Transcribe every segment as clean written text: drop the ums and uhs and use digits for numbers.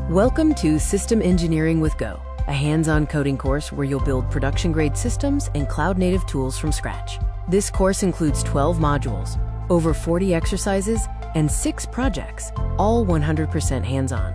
Welcome to System Engineering with Go, a hands-on coding course where you'll build production-grade systems and cloud-native tools from scratch. This course includes 12 modules, over 40 exercises, and 6 projects, all 100% hands-on.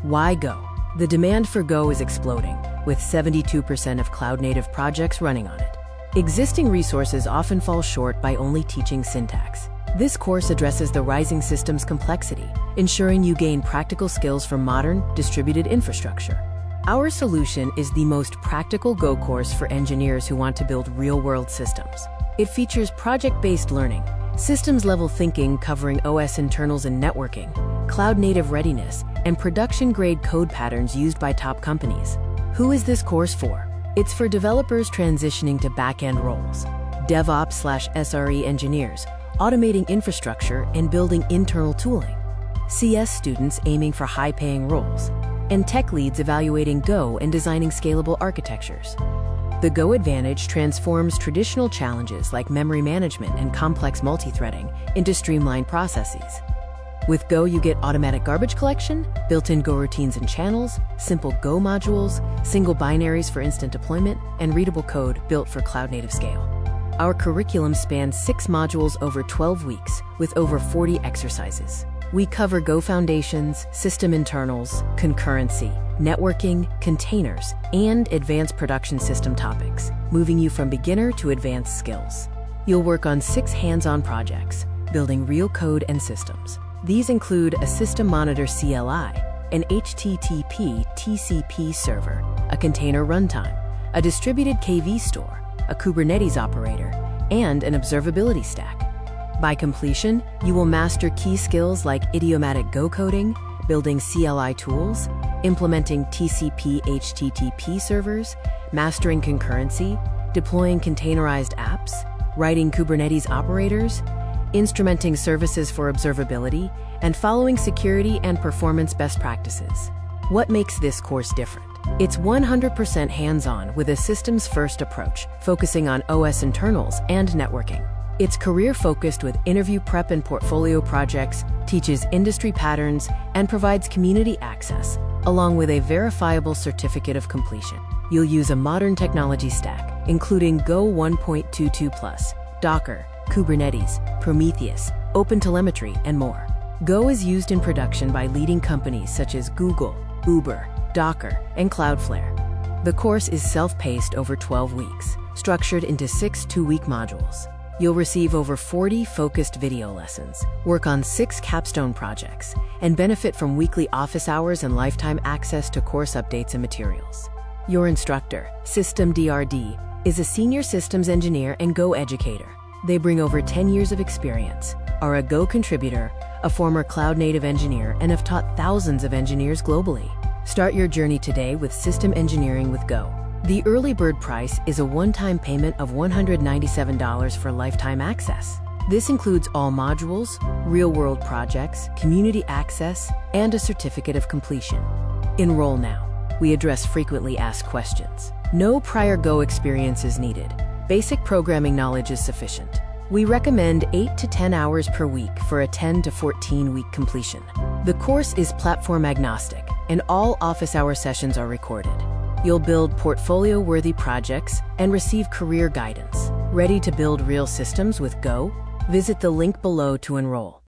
Why Go? The demand for Go is exploding, with 72% of cloud-native projects running on it. Existing resources often fall short by only teaching syntax. This course addresses the rising system's complexity, ensuring you gain practical skills from modern, distributed infrastructure. Our solution is the most practical Go course for engineers who want to build real-world systems. It features project-based learning, systems-level thinking covering OS internals and networking, cloud-native readiness, and production-grade code patterns used by top companies. Who is this course for? It's for developers transitioning to back-end roles, DevOps/SRE engineers, automating infrastructure and building internal tooling, CS students aiming for high-paying roles, and tech leads evaluating Go and designing scalable architectures. The Go Advantage transforms traditional challenges like memory management and complex multi-threading into streamlined processes. With Go, you get automatic garbage collection, built-in Go routines and channels, simple Go modules, single binaries for instant deployment, and readable code built for cloud-native scale. Our curriculum spans 6 modules over 12 weeks, with over 40 exercises. We cover Go foundations, system internals, concurrency, networking, containers, and advanced production system topics, moving you from beginner to advanced skills. You'll work on 6 hands-on projects, building real code and systems. These include a system monitor CLI, an HTTP TCP server, a container runtime, a distributed KV store, a Kubernetes operator, and an observability stack. By completion, you will master key skills like idiomatic Go coding, building CLI tools, implementing TCP/HTTP servers, mastering concurrency, deploying containerized apps, writing Kubernetes operators, instrumenting services for observability, and following security and performance best practices. What makes this course different? It's 100% hands-on with a systems-first approach, focusing on OS internals and networking. It's career-focused with interview prep and portfolio projects, teaches industry patterns, and provides community access, along with a verifiable certificate of completion. You'll use a modern technology stack, including Go 1.22+, Docker, Kubernetes, Prometheus, OpenTelemetry, and more. Go is used in production by leading companies such as Google, Uber, Docker, and Cloudflare. The course is self-paced over 12 weeks, structured into 6 two-week modules. You'll receive over 40 focused video lessons, work on 6 capstone projects, and benefit from weekly office hours and lifetime access to course updates and materials. Your instructor, System DRD, is a senior systems engineer and Go educator. They bring over 10 years of experience, are a Go contributor, a former cloud-native engineer, and have taught thousands of engineers globally. Start your journey today with System Engineering with Go. The early bird price is a one-time payment of $197 for lifetime access. This includes all modules, real-world projects, community access, and a certificate of completion. Enroll now. We address frequently asked questions. No prior Go experience is needed. Basic programming knowledge is sufficient. We recommend 8 to 10 hours per week for a 10 to 14-week completion. The course is platform agnostic, and all office hour sessions are recorded. You'll build portfolio-worthy projects and receive career guidance. Ready to build real systems with Go? Visit the link below to enroll.